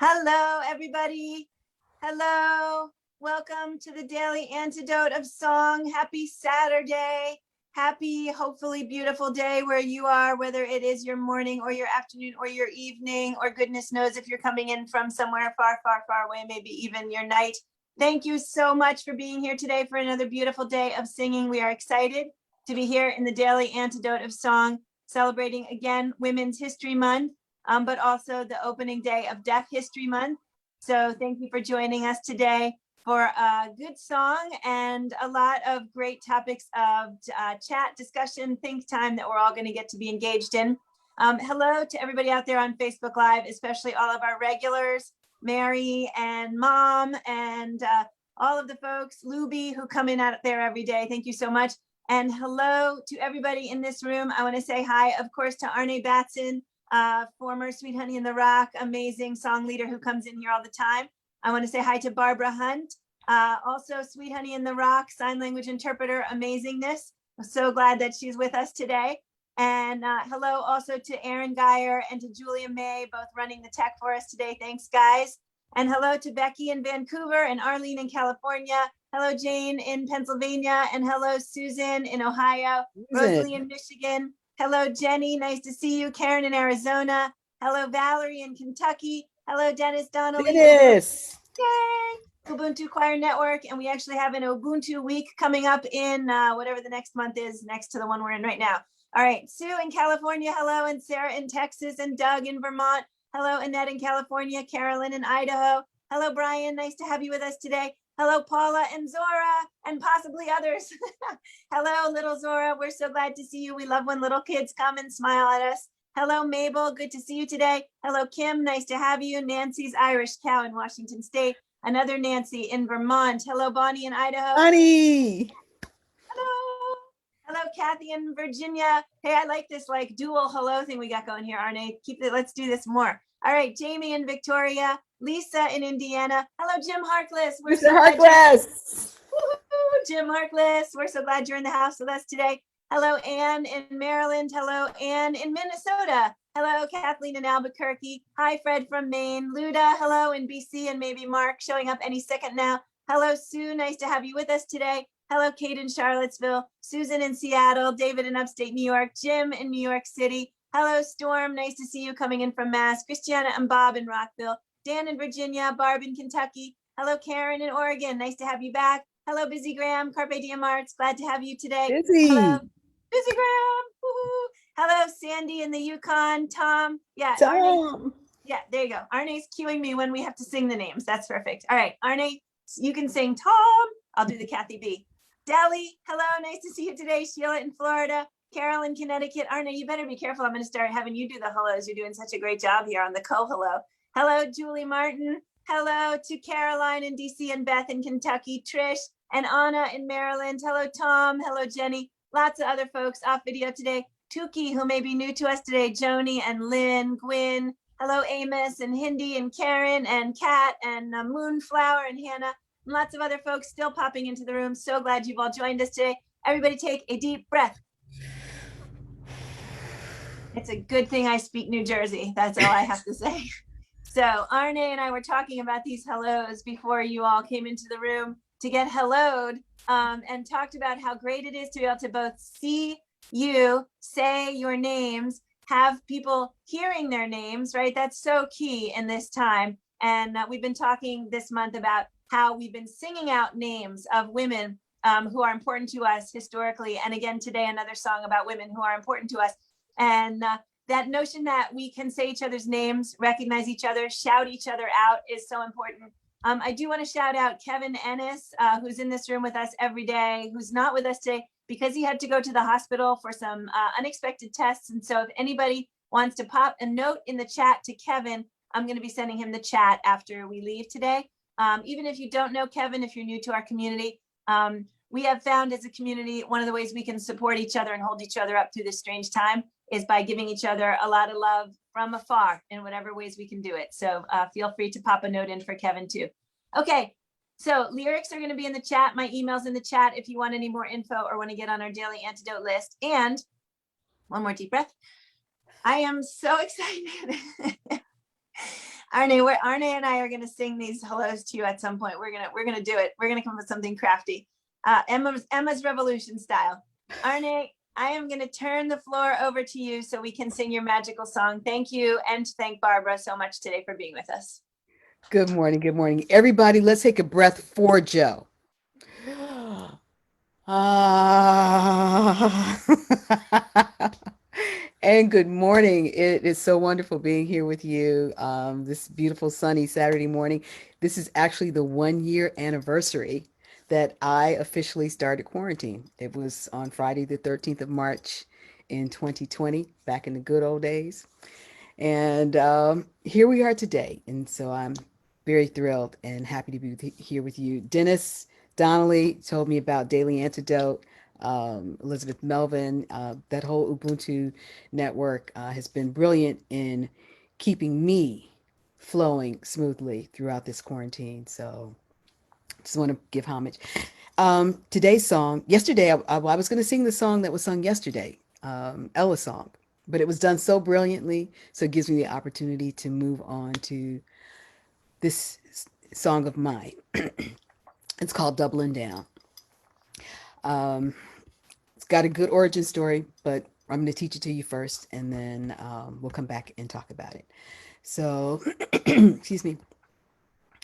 Hello, everybody. Hello. Welcome to the Daily Antidote of Song. Happy Saturday. Happy, hopefully beautiful day where you are, whether it is your morning or your afternoon or your evening, or goodness knows if you're coming in from somewhere far, far, far away, maybe even your night. Thank you so much for being here today for another beautiful day of singing. We are excited to be here in the Daily Antidote of Song, celebrating again Women's History Month. But also the opening day of Deaf History Month. So thank you for joining us today for a good song and a lot of great topics of chat, discussion, think time that we're all going to get to be engaged in. Hello to everybody out there on Facebook Live, especially all of our regulars, Mary and Mom, and all of the folks, Luby, who come in out there every day. Thank you so much. And hello to everybody in this room. I want to say hi, of course, to Arnaé Batson, former Sweet Honey in the Rock, amazing song leader who comes in here all the time. I want to say hi to Barbara Hunt, also Sweet Honey in the Rock, sign language interpreter, amazingness. I'm so glad that she's with us today. And hello also to Aaron Geyer and to Julia May, both running the tech for us today. Thanks, guys. And hello to Becky in Vancouver and Arlene in California. Hello, Jane in Pennsylvania. And hello, Susan in Ohio, Rosalie in Michigan. Hello, Jenny. Nice to see you. Karen in Arizona. Hello, Valerie in Kentucky. Hello, Dennis Donnelly. Dennis. Yay! Ubuntu Choir Network. And we actually have an Ubuntu week coming up in whatever the next month is, next to the one we're in right now. All right. Sue in California. Hello. And Sarah in Texas. And Doug in Vermont. Hello, Annette in California. Carolyn in Idaho. Hello, Brian. Nice to have you with us today. Hello, Paula and Zora, and possibly others. Hello, little Zora. We're so glad to see you. We love when little kids come and smile at us. Hello, Mabel. Good to see you today. Hello, Kim. Nice to have you. Nancy's Irish Cow in Washington State. Another Nancy in Vermont. Hello, Bonnie in Idaho. Bonnie. Hello. Hello, Kathy in Virginia. Hey, I like this like dual hello thing we got going here, Arnaé. Keep it. Let's do this more. All right, Jamie in Victoria. Lisa in Indiana. Hello, Jim Harkless. We're so Harkless. Jim Harkless. We're so glad you're in the house with us today. Hello, Anne in Maryland. Hello, Anne in Minnesota. Hello, Kathleen in Albuquerque. Hi, Fred from Maine. Luda, hello in BC, and maybe Mark showing up any second now. Hello, Sue. Nice to have you with us today. Hello, Kate in Charlottesville. Susan in Seattle. David in upstate New York. Jim in New York City. Hello, Storm. Nice to see you coming in from Mass. Christiana and Bob in Rockville. Dan in Virginia, Barb in Kentucky. Hello, Karen in Oregon. Nice to have you back. Hello, Busy Graham, Carpe Diem Arts. Glad to have you today. Busy. Hello, Busy Graham. Woo-hoo. Hello, Sandy in the Yukon. Tom. Yeah. Tom. Arnaé. Yeah, there you go. Arnaé's cueing me when we have to sing the names. That's perfect. All right, Arnaé, you can sing Tom. I'll do the Kathy B. Deli. Hello, nice to see you today. Sheila in Florida. Carol in Connecticut. Arnaé, you better be careful. I'm going to start having you do the hellos. You're doing such a great job here on the co-hello. Hello, Julie Martin. Hello to Caroline in DC and Beth in Kentucky, Trish and Anna in Maryland. Hello, Tom. Hello, Jenny. Lots of other folks off video today. Tuki, who may be new to us today, Joni and Lynn, Gwyn. Hello, Amos and Hindi and Karen and Kat and Moonflower and Hannah. And lots of other folks still popping into the room. So glad you've all joined us today. Everybody take a deep breath. It's a good thing I speak New Jersey. That's all I have to say. So Arnaé and I were talking about these hellos before you all came into the room to get helloed, and talked about how great it is to be able to both see you say your names, have people hearing their names, right? That's so key in this time. And we've been talking this month about how we've been singing out names of women who are important to us historically. And again, today, another song about women who are important to us. And that notion that we can say each other's names, recognize each other, shout each other out is so important. I do want to shout out Kevin Ennis, who's in this room with us every day, who's not with us today because he had to go to the hospital for some unexpected tests. And so if anybody wants to pop a note in the chat to Kevin, I'm going to be sending him the chat after we leave today. Even if you don't know Kevin, if you're new to our community, we have found as a community, one of the ways we can support each other and hold each other up through this strange time is by giving each other a lot of love from afar in whatever ways we can do it. So feel free to pop a note in for Kevin too. Okay, so lyrics are going to be in the chat. My email's in the chat if you want any more info or want to get on our daily antidote list. And one more deep breath. I am so excited. Arnaé and I are gonna sing these hellos to you at some point. We're gonna do it. We're gonna come up with something crafty. Emma's Revolution style. Arnaé, I am gonna turn the floor over to you so we can sing your magical song. Thank you, and thank Barbara so much today for being with us. Good morning. Good morning. Everybody, let's take a breath for Joe. Ah. And good morning. It is so wonderful being here with you this beautiful sunny Saturday morning. This is actually the 1 year anniversary that I officially started quarantine. It was on Friday, the 13th of March in 2020, back in the good old days. And here we are today. And so I'm very thrilled and happy to be here with you. Dennis Donnelly told me about Daily Antidote. Elizabeth Melvin, that whole Ubuntu network has been brilliant in keeping me flowing smoothly throughout this quarantine. So just want to give homage. Today's song, yesterday, I was going to sing the song that was sung yesterday, Ella's song, but it was done so brilliantly. So it gives me the opportunity to move on to this song of mine. It's called Doubling Down. It's got a good origin story, but I'm going to teach it to you first, and then we'll come back and talk about it. So, excuse me.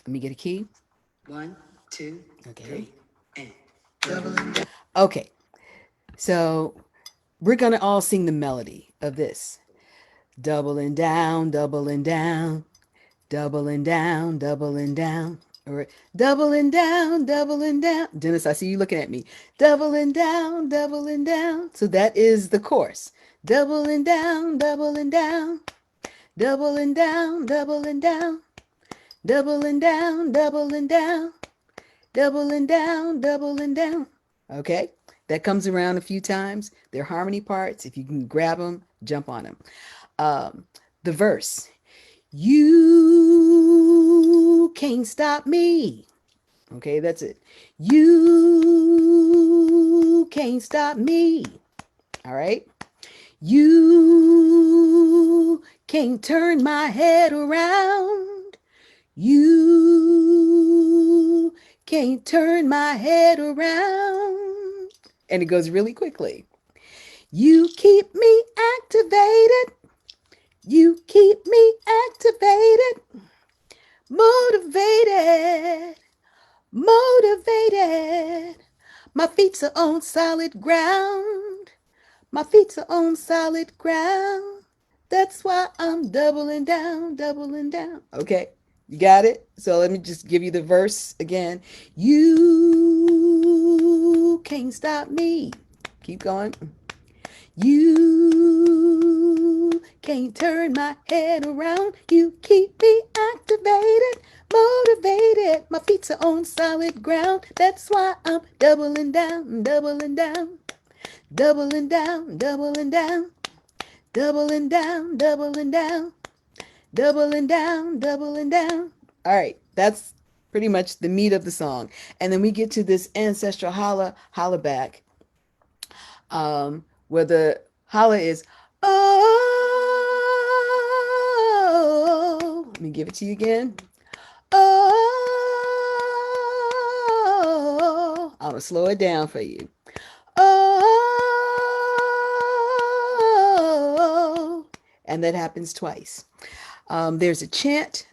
Let me get a key. 1, 2, okay. 3, and doubling down. Okay. So we're going to all sing the melody of this. Doubling down, doubling down, doubling down, doubling down. Or doubling down, doubling down. Dennis, I see you looking at me. Doubling down, doubling down. So that is the chorus. Doubling down, doubling down, doubling down, doubling down, doubling down, doubling down, doubling down, doubling down. Okay, that comes around a few times. They're harmony parts. If you can grab them, jump on them. The verse. You can't stop me. Okay, that's it. You can't stop me. All right. You can't turn my head around. You can't turn my head around. And it goes really quickly. You keep me activated. You keep me activated, motivated, motivated. My feet are on solid ground. My feet are on solid ground. That's why I'm doubling down, doubling down. Okay, you got it? So let me just give you the verse again. You can't stop me. Keep going. You can't turn my head around. You keep me activated, motivated. My feet are on solid ground. That's why I'm doubling down, doubling down, doubling down, doubling down, doubling down, doubling down, doubling down, doubling down. All right, that's pretty much the meat of the song. And then we get to this ancestral holla back, where the holla is, oh, let me give it to you again. Oh, I'm gonna slow it down for you. Oh, and that happens twice. There's a chant,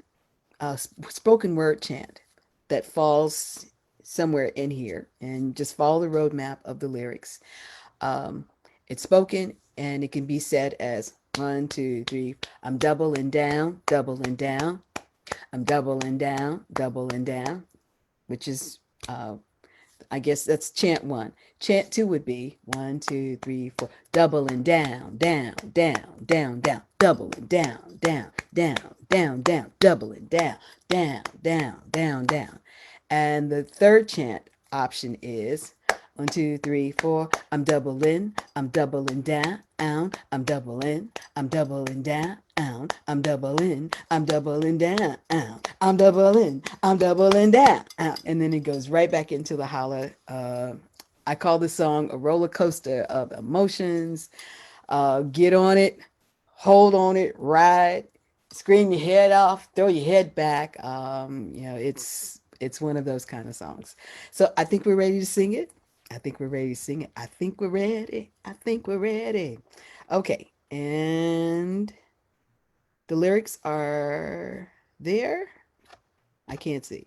a spoken word chant that falls somewhere in here, and just follow the roadmap of the lyrics. It's spoken, and it can be said as 1, 2, 3. I'm doubling down, doubling down. I'm doubling down, which is, I guess that's chant 1. Chant 2 would be 1, 2, 3, 4. Doubling down, down, down, down, down. Doubling down, down, down, down, down. Doubling down, down, down, down, down. And the third chant option is 1, 2, 3, 4. I'm doubling down. I'm doubling down. I'm doubling down. I'm doubling down. And then it goes right back into the holla. I call this song a roller coaster of emotions. Get on it, hold on it, ride. scream your head off, throw your head back. It's one of those kind of songs. So I think we're ready to sing it. I think we're ready to sing it. I think we're ready. I think we're ready. Okay, and the lyrics are there. I can't see.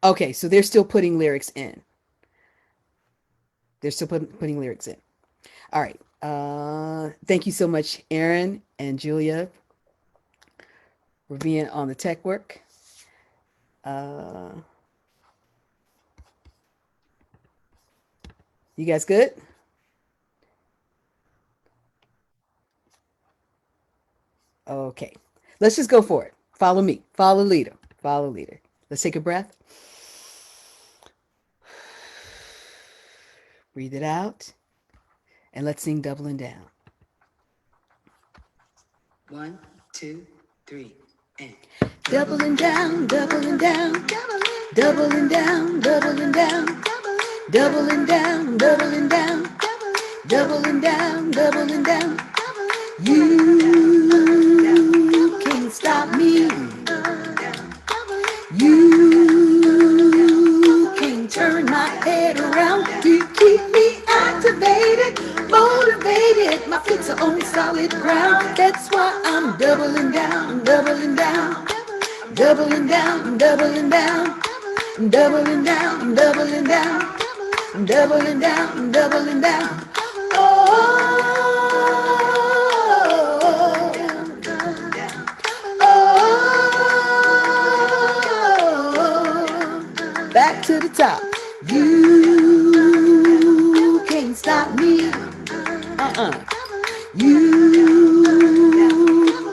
Okay, so they're still putting lyrics in. They're still putting lyrics in. All right. Thank you so much, Aaron and Julia, for being on the tech work. Uh, you guys good? Okay. Let's just go for it. Follow me. Follow leader. Follow leader. Let's take a breath. Breathe it out. And let's sing doubling down. 1, 2, 3, and doubling down, doubling down, doubling down, doubling down, doubling down, doubling down, doubling down, doubling down. You can't stop me. You can't turn my head around. You keep me activated, motivated. My feet are on solid ground. That's why I'm doubling down, doubling down, doubling down, doubling down, doubling down, doubling down, doubling down, doubling down. Oh, back to the top. You can't stop me. You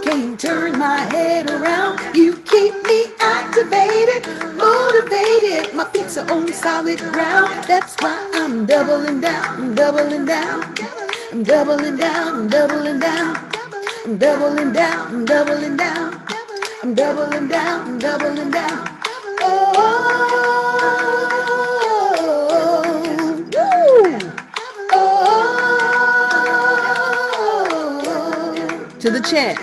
can't turn my head around. You keep me activated, motivated. My feet are on solid ground. That's why I'm doubling down, doubling down. I'm doubling down, doubling down. I'm doubling down, doubling down. I'm doubling down, doubling down. Oh, woo. Oh, to the chant.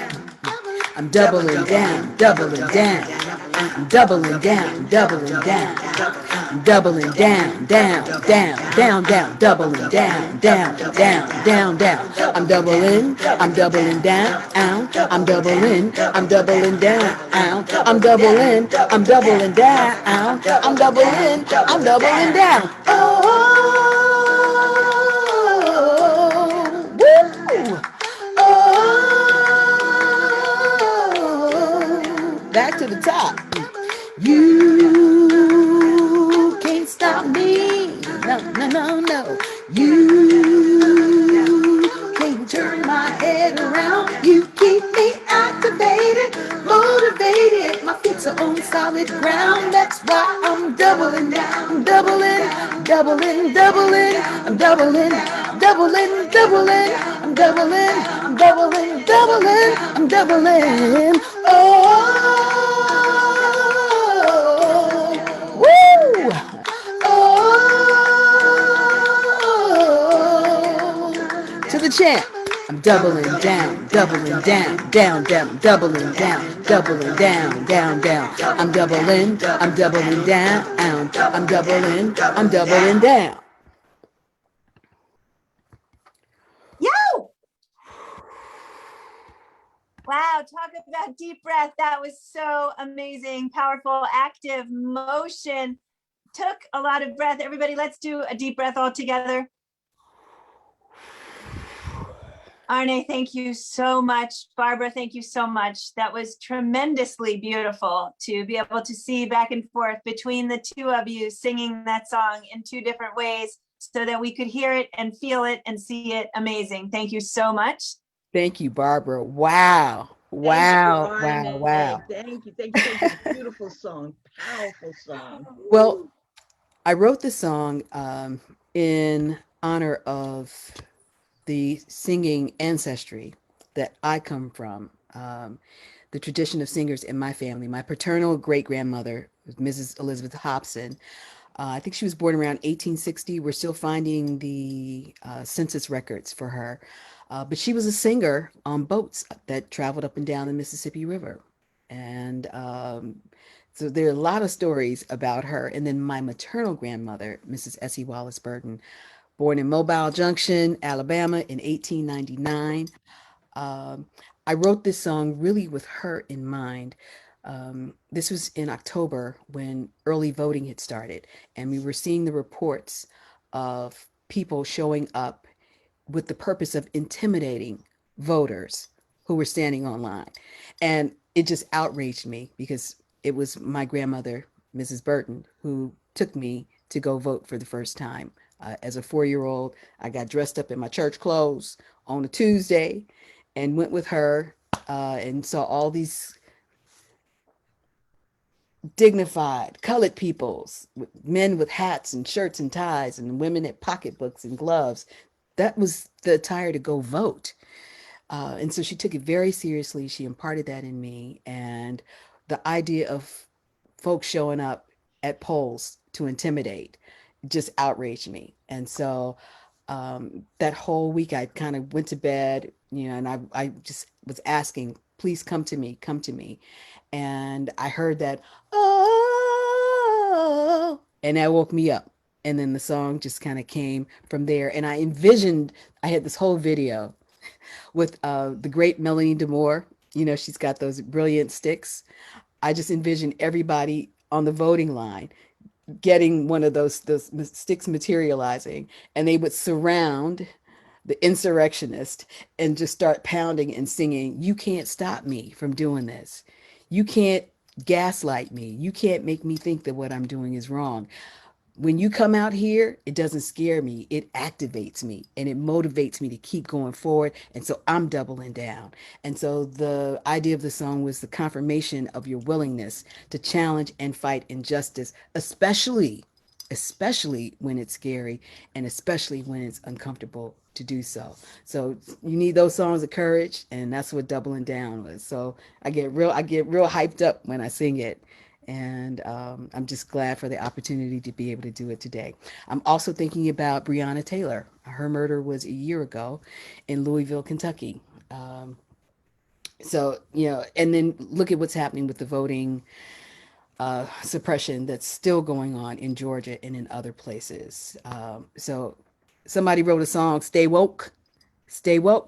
I'm doubling down, doubling down. I'm doubling down, doubling down. I'm doubling down, down, down, down, down, doubling down, down, down, down, down. I'm doubling down, I'm doubling, I'm doubling down, I'm doubling down, I'm doubling down. Oh, woo! Oh, back to the top. You can't stop me. No, no, no, no. You can't turn my head around. You keep me activated, motivated. My feet are on solid ground. That's why I'm doubling down, doubling, doubling, doubling. I'm doubling, doubling, doubling. I'm doubling, doubling, doubling. I'm doubling. Oh, woo! Oh, to the chant. I'm doubling down, doubling down, down, down, doubling down, doubling down, down, down. I'm doubling down, I'm doubling down. Yo! Wow, talk about deep breath. That was so amazing, powerful, active motion. Took a lot of breath. Everybody, let's do a deep breath all together. Arnaé, thank you so much. Barbara, thank you so much. That was tremendously beautiful to be able to see back and forth between the two of you singing that song in two different ways so that we could hear it and feel it and see it. Amazing. Thank you so much. Thank you, Barbara. Wow. Wow. Wow. Wow. Thank you. Thank you. Thank you. Beautiful song. Powerful song. Well, I wrote the song in honor of the singing ancestry that I come from, the tradition of singers in my family. My paternal great grandmother, Mrs. Elizabeth Hobson, I think she was born around 1860. We're still finding the census records for her. But she was a singer on boats that traveled up and down the Mississippi River. And so there are a lot of stories about her. And then my maternal grandmother, Mrs. Essie Wallace Burton, born in Mobile Junction, Alabama in 1899. Um, I wrote this song really with her in mind. This was in October when early voting had started, and we were seeing the reports of people showing up with the purpose of intimidating voters who were standing online. And it just outraged me because it was my grandmother, Mrs. Burton, who took me to go vote for the first time. As a 4 year old, I got dressed up in my church clothes on a Tuesday and went with her and saw all these dignified colored peoples, men with hats and shirts and ties, and women at pocketbooks and gloves. That was the attire to go vote. And so she took it very seriously. She imparted that in me. And the idea of folks showing up at polls to intimidate just outraged me. And so that whole week, I kind of went to bed, and I just was asking, please come to me, come to me. And I heard that, oh, and that woke me up. And then the song just kind of came from there. And I envisioned, I had this whole video with the great Melanie DeMore. She's got those brilliant sticks. I just envisioned everybody on the voting line getting one of those sticks materializing, and they would surround the insurrectionist and just start pounding and singing, "You can't stop me from doing this. You can't gaslight me. You can't make me think that what I'm doing is wrong. When you come out here, it doesn't scare me. It activates me and it motivates me to keep going forward. And so I'm doubling down." And so the idea of the song was the confirmation of your willingness to challenge and fight injustice, especially when it's scary and especially when it's uncomfortable to do so. So you need those songs of courage, and that's what doubling down was. So I get real hyped up when I sing it. And I'm just glad for the opportunity to be able to do it today. I'm also thinking about Breonna Taylor. Her murder was a year ago in Louisville, Kentucky. And then look at what's happening with the voting suppression that's still going on in Georgia and in other places. So somebody wrote a song, stay woke,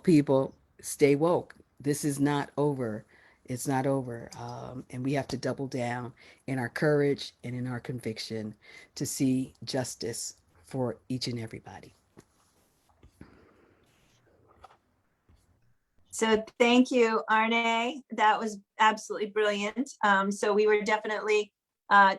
people, stay woke. This is not over. It's not over. And we have to double down in our courage and in our conviction to see justice for each and everybody. So thank you, Arnaé. That was absolutely brilliant. So we were definitely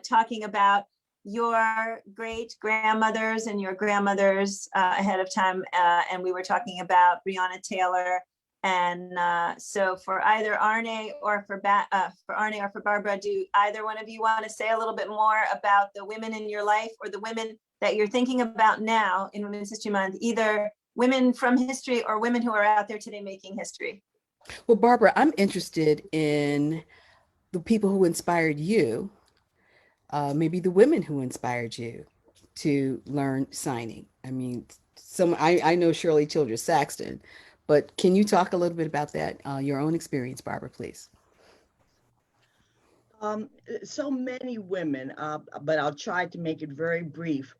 talking about your great grandmothers and your grandmothers ahead of time. And we were talking about Breonna Taylor. And so for either Arnaé or for Arnaé or for Barbara, do either one of you want to say a little bit more about the women in your life or the women that you're thinking about now in Women's History Month, either women from history or women who are out there today making history? Well, Barbara, I'm interested in the people who inspired you, maybe the women who inspired you to learn signing. I mean, I know Shirley Childress Saxton, but can you talk a little bit about that, your own experience, Barbara, please? So many women, but I'll try to make it very brief.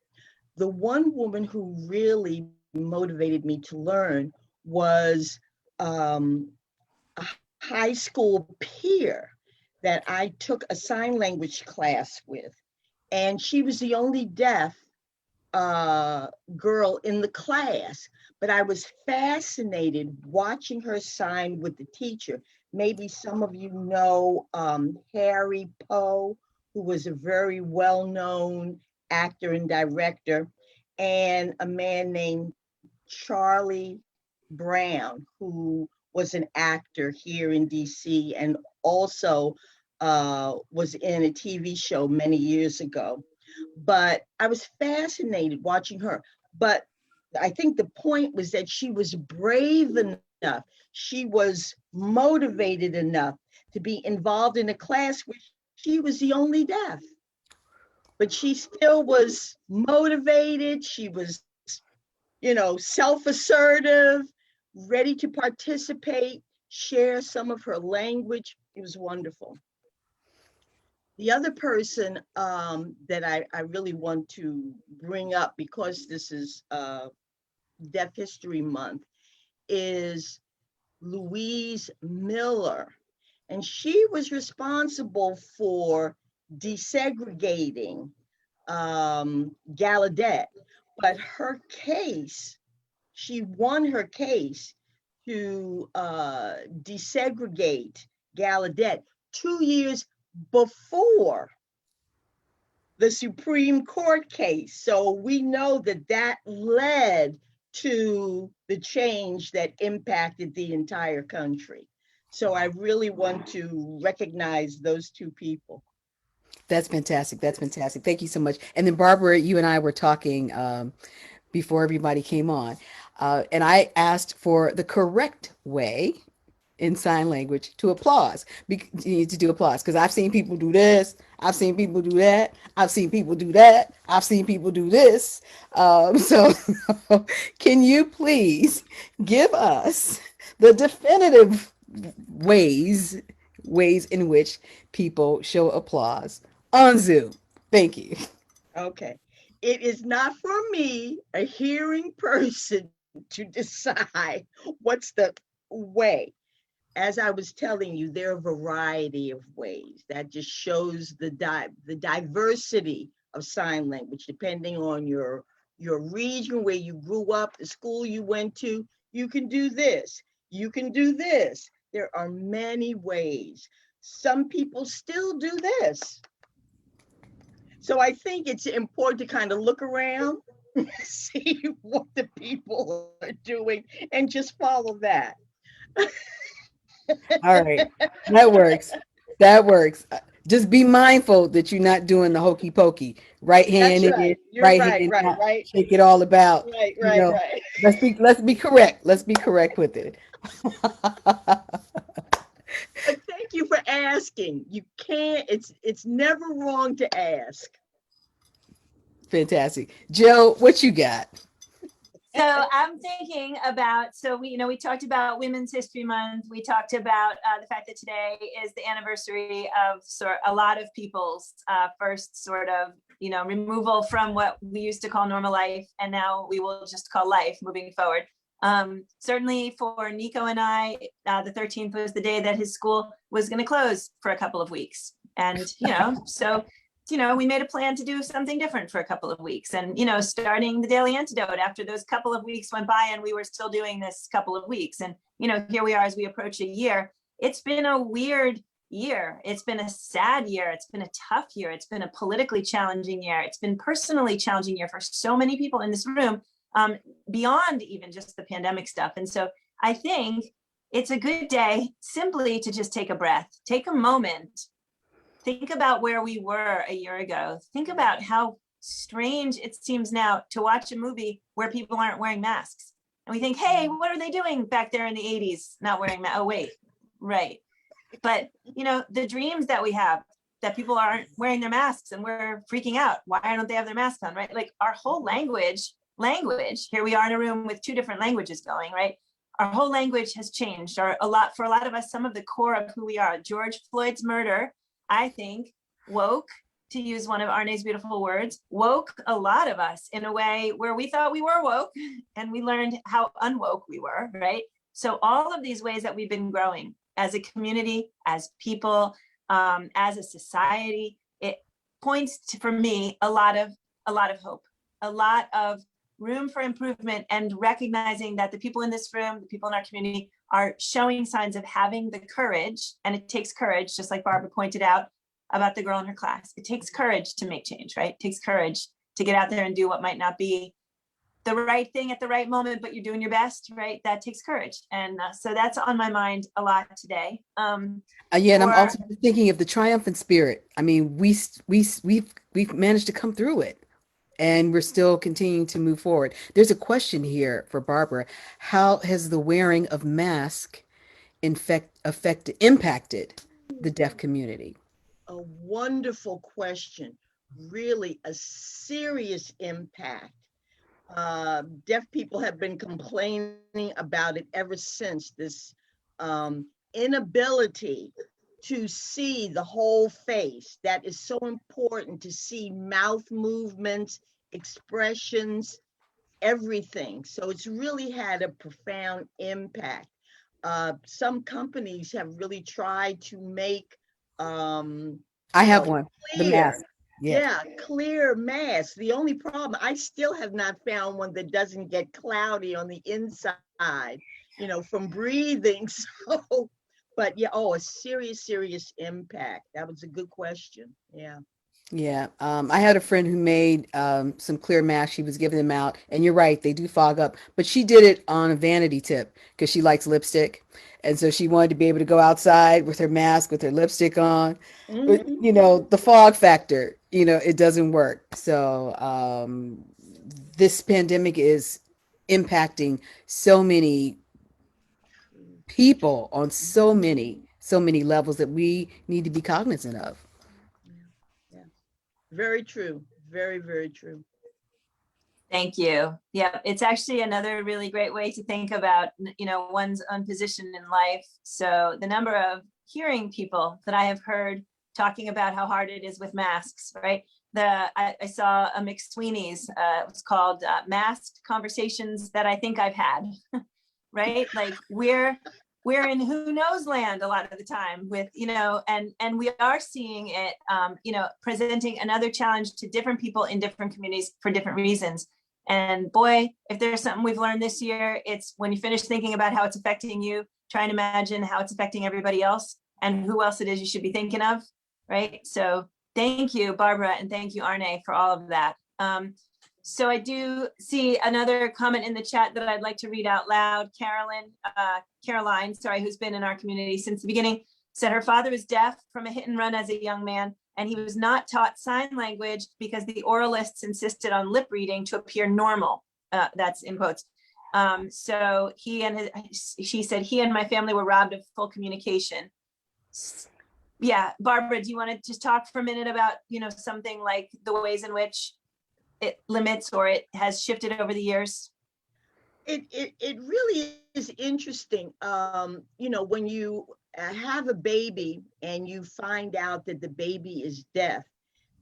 The one woman who really motivated me to learn was a high school peer that I took a sign language class with. And she was the only deaf girl in the class, but I was fascinated watching her sign with the teacher. Maybe some of you know Harry Poe, who was a very well-known actor and director, and a man named Charlie Brown, who was an actor here in DC and also was in a TV show many years ago. But I was fascinated watching her. But I think the point was that she was brave enough, she was motivated enough to be involved in a class where she was the only deaf. but she still was motivated. She was, self-assertive, ready to participate, share some of her language. It was wonderful. The other person that I really want to bring up, because this is Deaf History Month, is Louise Miller. And she was responsible for desegregating Gallaudet. But her case, she won her case to desegregate Gallaudet 2 years before the Supreme Court case. So we know that that led to the change that impacted the entire country. So I really want to recognize those two people. That's fantastic. That's fantastic. Thank you so much. And then Barbara, you and I were talking before everybody came on, and I asked for the correct way in sign language to applause, to do applause, because I've seen people do this, I've seen people do that, I've seen people do that, I've seen people do this. So can you please give us the definitive ways in which people show applause on Zoom? Thank you. Okay. It is not for me, a hearing person, to decide what's the way. As I was telling you, there are a variety of ways. That just shows the diversity of sign language, depending on your region, where you grew up, the school you went to. You can do this. You can do this. There are many ways. Some people still do this. So I think it's important to kind of look around, see what the people are doing, and just follow that. All right. That works. That works. Just be mindful that you're not doing the hokey pokey. Right hand That's in, right. You're right right, hand right, out, right, shake it all about. right, You right, know, right. let's be correct. Let's be correct with it. But thank you for asking. You can't, it's never wrong to ask. Fantastic. Joe, what you got? So I'm thinking about, so we talked about Women's History Month. We talked about the fact that today is the anniversary of a lot of people's first sort of, removal from what we used to call normal life. And now we will just call life moving forward. Certainly for Nico and I, the 13th was the day that his school was going to close for a couple of weeks. And, so we made a plan to do something different for a couple of weeks, and, starting the Daily Antidote after those couple of weeks went by and we were still doing this couple of weeks. And, here we are as we approach a year. It's been a weird year. It's been a sad year. It's been a tough year. It's been a politically challenging year. It's been personally challenging year for so many people in this room, beyond even just the pandemic stuff. And so I think it's a good day simply to just take a breath, take a moment. Think about where we were a year ago. Think about how strange it seems now to watch a movie where people aren't wearing masks. And we think, hey, what are they doing back there in the 80s not wearing masks? Oh, wait, right. But, the dreams that we have, that people aren't wearing their masks and we're freaking out. Why don't they have their masks on, right? Like our whole language, here we are in a room with two different languages going, right? Our whole language has changed. For a lot of us, some of the core of who we are. George Floyd's murder, I think, woke, to use one of Arnaé's beautiful words, woke a lot of us in a way where we thought we were woke and we learned how unwoke we were, right? So all of these ways that we've been growing as a community, as people, as a society, it points to, for me, a lot of hope, a lot of room for improvement, and recognizing that the people in this room, the people in our community, are showing signs of having the courage. And it takes courage, just like Barbara pointed out about the girl in her class. It takes courage to make change, right? It takes courage to get out there and do what might not be the right thing at the right moment, but you're doing your best, right? That takes courage. And so that's on my mind a lot today. Yeah, and I'm also thinking of the triumphant spirit. I mean, we've managed to come through it, and we're still continuing to move forward. There's a question here for Barbara. How has the wearing of mask impacted the deaf community? A wonderful question. really a serious impact. Deaf people have been complaining about it ever since, this inability to see the whole face. That is so important, to see mouth movements, expressions, everything. So it's really had a profound impact. Some companies have really tried to make, I you have know, one, the clear, mask. Yeah. yeah, clear masks. The only problem, I still have not found one that doesn't get cloudy on the inside, from breathing. So, but yeah, oh, a serious, serious impact. That was a good question. Yeah. Yeah, I had a friend who made some clear masks. She was giving them out, and you're right, they do fog up. But she did it on a vanity tip because she likes lipstick, and so she wanted to be able to go outside with her mask with her lipstick on. But Hmm. the fog factor, it doesn't work. So this pandemic is impacting so many people on so many levels that we need to be cognizant of. Yeah. Yeah. Very true. Very, very true. Thank you. Yeah, it's actually another really great way to think about, one's own position in life. So the number of hearing people that I have heard talking about how hard it is with masks, right? I saw a McSweeney's, it was called Masked Conversations That I Think I've Had, right? Like we're in who knows land a lot of the time with, and we are seeing it, presenting another challenge to different people in different communities for different reasons. And boy, if there's something we've learned this year, it's when you finish thinking about how it's affecting you, try and imagine how it's affecting everybody else and who else it is you should be thinking of, right? So thank you, Barbara, and thank you, Arnaé, for all of that. So I do see another comment in the chat that I'd like to read out loud. Caroline, sorry, who's been in our community since the beginning, said her father was deaf from a hit and run as a young man, and he was not taught sign language because the oralists insisted on lip reading to appear normal. That's in quotes. So she said he and my family were robbed of full communication. Yeah, Barbara, do you want to just talk for a minute about, something like the ways in which it limits or it has shifted over the years? It really is interesting. When you have a baby and you find out that the baby is deaf,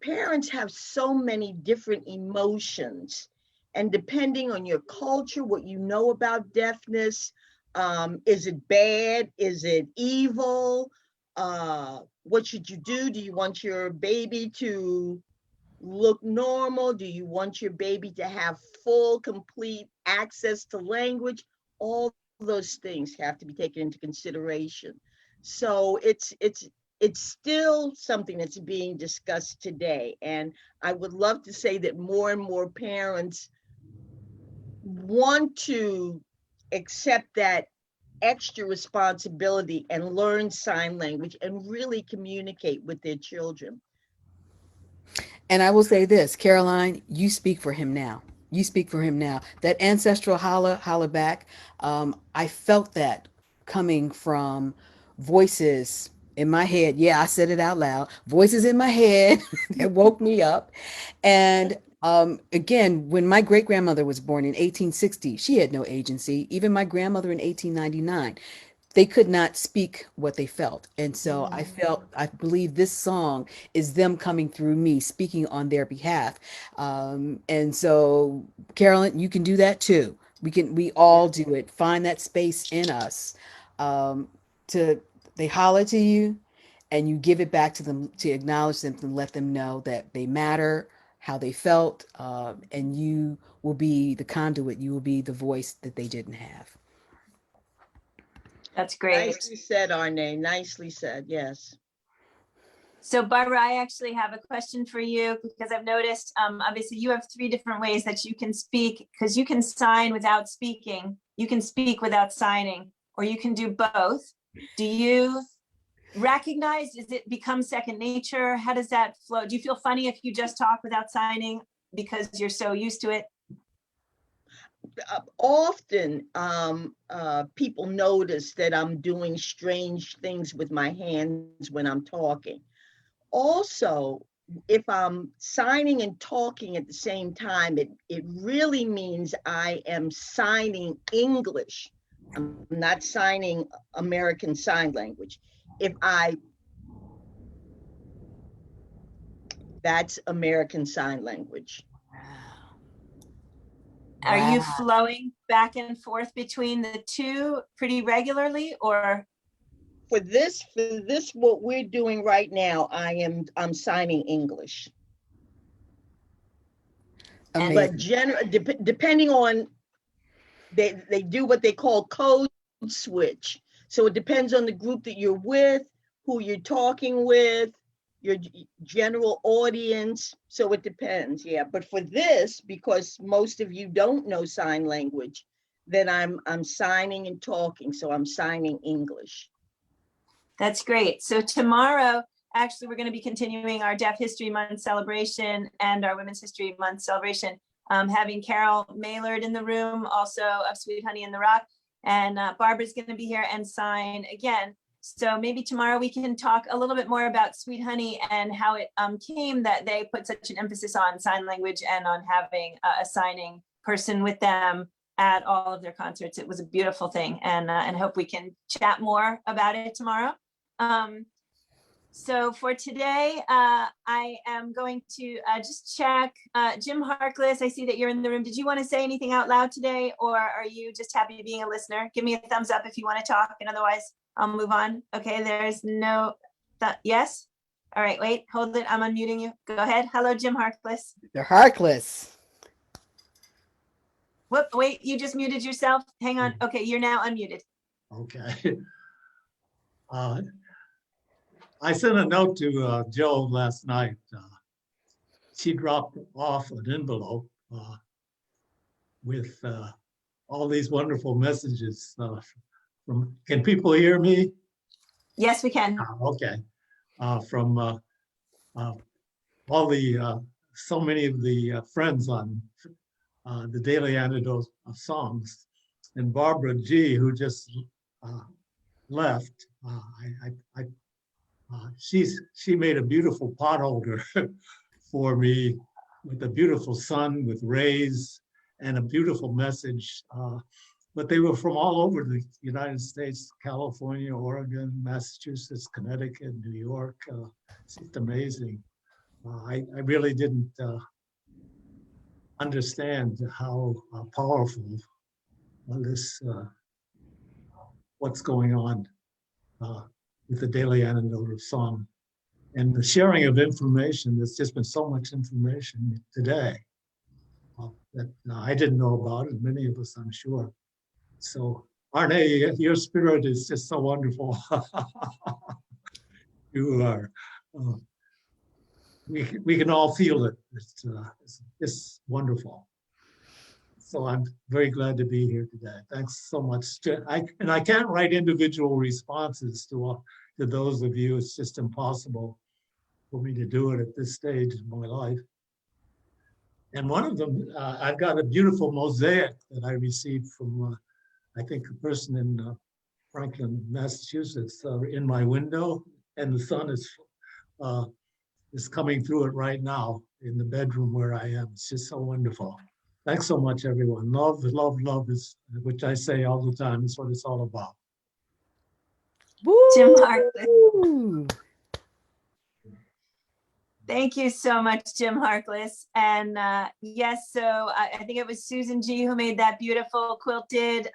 parents have so many different emotions. And depending on your culture, what you know about deafness, is it bad? Is it evil? What should you do? Do you want your baby to look normal? Do you want your baby to have full, complete access to language? All those things have to be taken into consideration. So it's still something that's being discussed today. And I would love to say that more and more parents want to accept that extra responsibility and learn sign language and really communicate with their children. And I will say this, Caroline, you speak for him now. You speak for him now. That ancestral holla back, I felt that coming from voices in my head. Yeah, I said it out loud. Voices in my head that woke me up. And again, when my great grandmother was born in 1860, she had no agency. Even my grandmother in 1899, they could not speak what they felt. And so I believe this song is them coming through me, speaking on their behalf. And so, Carolyn, you can do that too. We Yeah. all do it. Find that space in us, um, to, they holler to you and you give it back to them, to acknowledge them, to let them know that they matter, how they felt, and you will be the conduit. You will be the voice that they didn't have. That's great. Nicely said, Arne. Nicely said. Yes. So Barbara, I actually have a question for you because I've noticed, obviously you have 3 different ways that you can speak, because you can sign without speaking, you can speak without signing, or you can do both. Do you recognize, does it become second nature? How does that flow? Do you feel funny if you just talk without signing because you're so used to it? Often, people notice that I'm doing strange things with my hands when I'm talking. Also, if I'm signing and talking at the same time, it really means I am signing English. I'm not signing American Sign Language. That's American Sign Language. Are you Wow. flowing back and forth between the two pretty regularly, or? For this, what we're doing right now, I'm signing English. Amazing. But depending on, they do what they call code switch. So it depends on the group that you're with, who you're talking with, your general audience. So it depends, yeah. But for this, because most of you don't know sign language, then I'm signing and talking. So I'm signing English. That's great. So tomorrow, actually, we're going to be continuing our Deaf History Month celebration and our Women's History Month celebration, having Carol Maylard in the room, also of Sweet Honey in the Rock, and Barbara's going to be here and sign again. So maybe tomorrow we can talk a little bit more about Sweet Honey and how it came that they put such an emphasis on sign language and on having a signing person with them at all of their concerts. It was a beautiful thing, and hope we can chat more about it tomorrow. So for today, I am going to just check. Jim Harkless, I see that you're in the room. Did you want to say anything out loud today, or are you just happy being a listener? Give me a thumbs up if you want to talk, and otherwise I'll move on. Okay, there's no, yes? All right, wait, hold it. I'm unmuting you. Go ahead. Hello, Jim Harkless. They're Harkless. Whoop, wait, you just muted yourself. Hang on. Okay, you're now unmuted. Okay. I sent a note to Joe last night. She dropped off an envelope with all these wonderful messages from, can people hear me? Yes, we can. Okay. From all the, so many of the friends on the Daily Antidote of Songs, and Barbara G, who just left. She made a beautiful pot holder for me with a beautiful sun with rays and a beautiful message. But they were from all over the United States, California, Oregon, Massachusetts, Connecticut, New York. It's just amazing. I really didn't understand how powerful this, what's going on with the Daily Antidote of Song and the sharing of information. There's just been so much information today that I didn't know about, and many of us, I'm sure. So Arnaé, your spirit is just so wonderful. You are, we can all feel it. It's wonderful. So I'm very glad to be here today. Thanks so much. And I can't write individual responses to those of you. It's just impossible for me to do it at this stage of my life. And one of them, I've got a beautiful mosaic that I received from, I think, a person in Franklin, Massachusetts, in my window, and the sun is coming through it right now in the bedroom where I am. It's just so wonderful. Thanks so much, everyone. Love, love, love is, which I say all the time, is what it's all about. Jim Harkless. Thank you so much, Jim Harkless. And yes, so I think it was Susan G who made that beautiful quilted,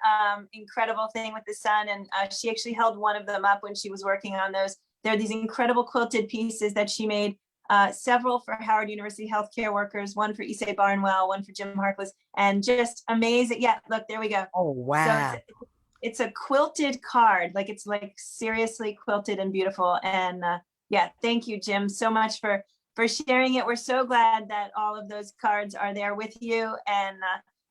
incredible thing with the sun. And she actually held one of them up when she was working on those. There are these incredible quilted pieces that she made, several for Howard University healthcare workers, one for Issei Barnwell, one for Jim Harkless, and just amazing. Yeah, look, there we go. Oh, wow. So it's a quilted card, like it's like seriously quilted and beautiful. And yeah, thank you, Jim, so much for sharing it. We're so glad that all of those cards are there with you. And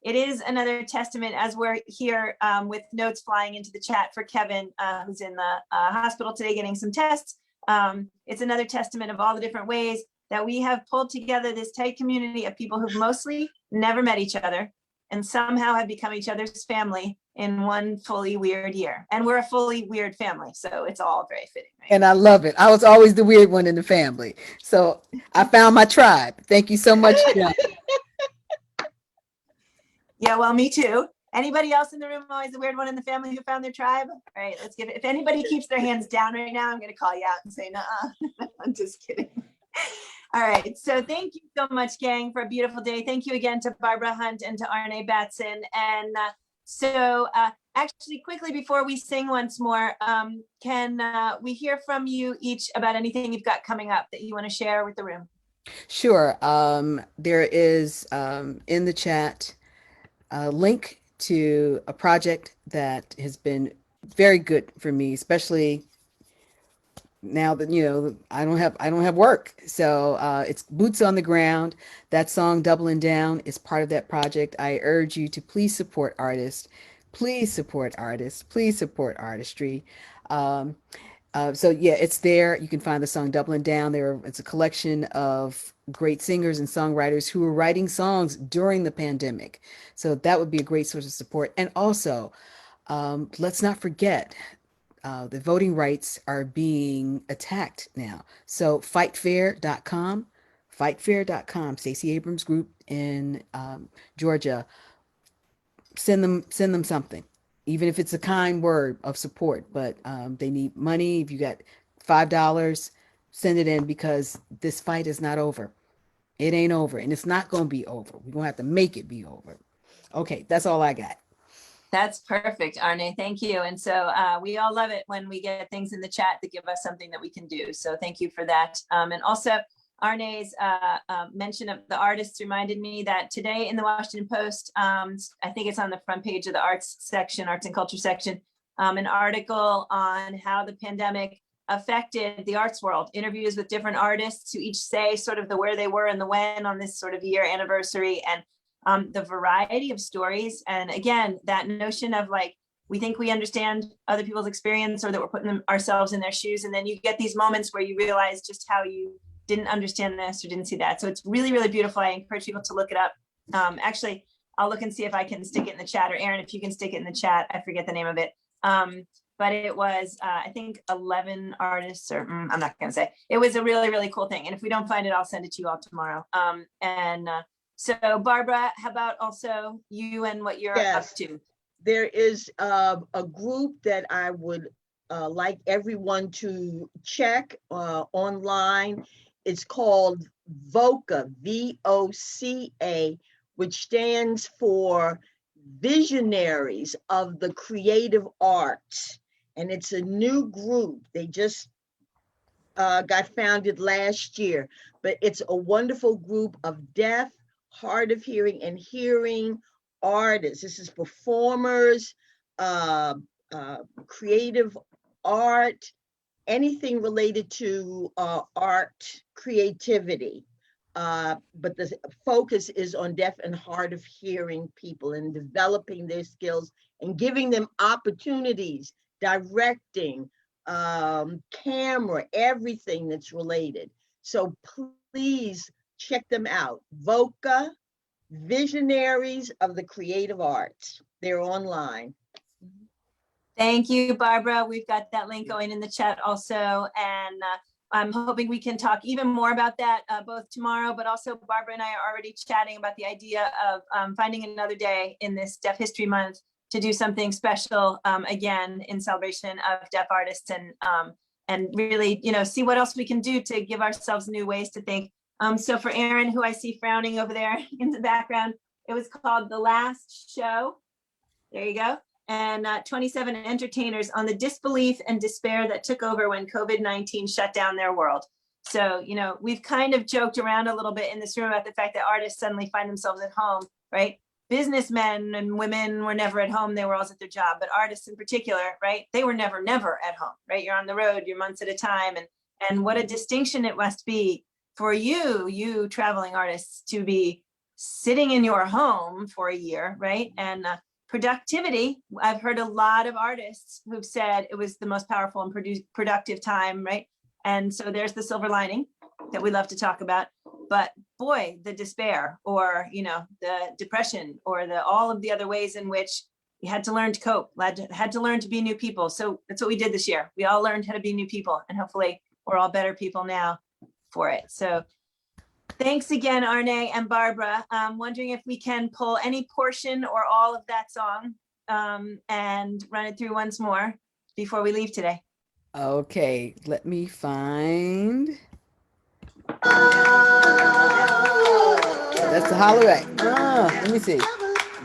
it is another testament, as we're here with notes flying into the chat for Kevin, who's in the hospital today getting some tests. It's another testament of all the different ways that we have pulled together this tight community of people who've mostly never met each other and somehow have become each other's family in one fully weird year. And we're a fully weird family, so it's all very fitting, right? And I love it. I was always the weird one in the family. So I found my tribe. Thank you so much, John. Yeah, well, me too. Anybody else in the room always the weird one in the family who found their tribe? All right, let's give it. If anybody keeps their hands down right now, I'm going to call you out and say, "Nuh-uh." I'm just kidding. All right, so thank you so much, gang, for a beautiful day. Thank you again to Barbara Hunt and to Arnaé Batson. And actually, quickly before we sing once more, can we hear from you each about anything you've got coming up that you want to share with the room? Sure. There is in the chat a link to a project that has been very good for me, especially now that I don't have work. So it's boots on the ground. That song Doubling Down is part of that project. I urge you to please support artists. Please support artists. Please support artistry. So yeah, it's there. You can find the song Doubling Down. It's a collection of great singers and songwriters who were writing songs during the pandemic. So that would be a great source of support. And also, let's not forget, the voting rights are being attacked now. So fightfair.com, Stacey Abrams Group in Georgia, send them something, even if it's a kind word of support. But they need money. If you got $5, send it in, because this fight is not over. It ain't over, and it's not going to be over. We're going to have to make it be over. Okay, that's all I got. That's perfect, Arnaé. Thank you. And so we all love it when we get things in the chat that give us something that we can do. So thank you for that. And also, Arnaé's mention of the artists reminded me that today in the Washington Post, I think it's on the front page of the arts section, arts and culture section, an article on how the pandemic affected the arts world, interviews with different artists who each say sort of the where they were and the when on this sort of year anniversary, and the variety of stories. And again, that notion of like, we think we understand other people's experience, or that we're putting ourselves in their shoes. And then you get these moments where you realize just how you didn't understand this or didn't see that. So it's really, really beautiful. I encourage people to look it up. Actually, I'll look and see if I can stick it in the chat, or Aaron, if you can stick it in the chat. I forget the name of it. But it was, I think 11 artists, or I'm not going to say. It was a really, really cool thing. And if we don't find it, I'll send it to you all tomorrow. So Barbara, how about also you and what you're up to? There is a group that I would like everyone to check online. It's called VOCA, VOCA, which stands for Visionaries of the Creative Arts. And it's a new group. They just got founded last year, but it's a wonderful group of deaf, hard of hearing, and hearing artists. This is performers, creative art, anything related to art creativity. But the focus is on deaf and hard of hearing people, and developing their skills and giving them opportunities, directing, camera, everything that's related. So please check them out. VOCA, Visionaries of the Creative Arts. They're online. Thank you, Barbara. We've got that link going in the chat also. And I'm hoping we can talk even more about that both tomorrow, but also Barbara and I are already chatting about the idea of finding another day in this Deaf History Month to do something special again in celebration of deaf artists, and really, see what else we can do to give ourselves new ways to think. So for Aaron, who I see frowning over there in the background, it was called The Last Show. There you go. And 27 entertainers on the disbelief and despair that took over when COVID-19 shut down their world. So, we've kind of joked around a little bit in this room about the fact that artists suddenly find themselves at home, right? Businessmen and women were never at home. They were always at their job. But artists in particular, right? They were never at home, right? You're on the road, you're months at a time. And what a distinction it must be for you traveling artists, to be sitting in your home for a year, right? And productivity, I've heard a lot of artists who've said it was the most powerful and productive time, right? And so there's the silver lining that we love to talk about. But boy, the despair, or the depression, or all of the other ways in which we had to learn to cope, had to learn to be new people. So that's what we did this year. We all learned how to be new people, and hopefully we're all better people now for it. So thanks again, Arnaé and Barbara. I'm wondering if we can pull any portion or all of that song and run it through once more before we leave today. Okay, let me find. That's the holloway. Let me see.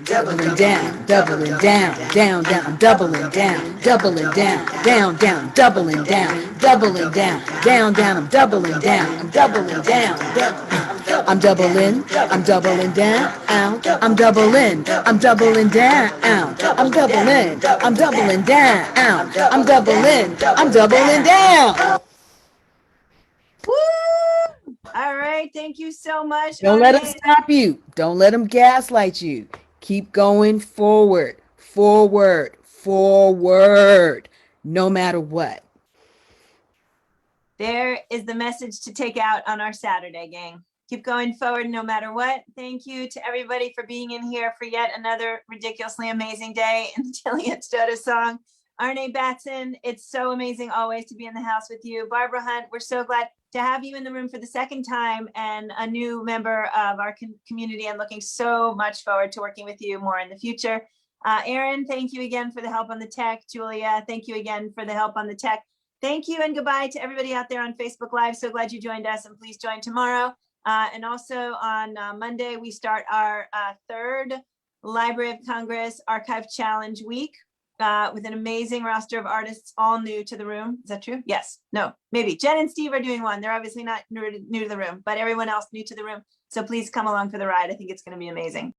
Doubling down, doubling down, down, down. I'm doubling down, doubling down, down, down, doubling down, doubling down, down, down. I'm doubling down, I'm doubling down, down. I'm doubling down, out. I'm doubling down, out. I'm doubling down, out. I'm doubling down, I'm doubling down. Woo! All right, thank you so much. Don't let them Arnaé. stop you. Don't let them gaslight you. Keep going forward, forward, forward, no matter what. There is the message to take out on our Saturday, gang. Keep going forward no matter what. Thank you to everybody for being in here for yet another ridiculously amazing day in the Daily Antidote song. Arnaé, Batson, it's so amazing always to be in the house with you. Barbara Hunt, we're so glad to have you in the room for the second time and a new member of our community. I'm looking so much forward to working with you more in the future. Aaron, thank you again for the help on the tech. Julia, thank you again for the help on the tech. Thank you and goodbye to everybody out there on Facebook Live. So glad you joined us, and please join tomorrow. And also on Monday, we start our third Library of Congress Archive Challenge week with an amazing roster of artists, all new to the room. Is that true? Yes. No, maybe. Jen and Steve are doing one. They're obviously not new to the room, but everyone else new to the room. So please come along for the ride. I think it's going to be amazing.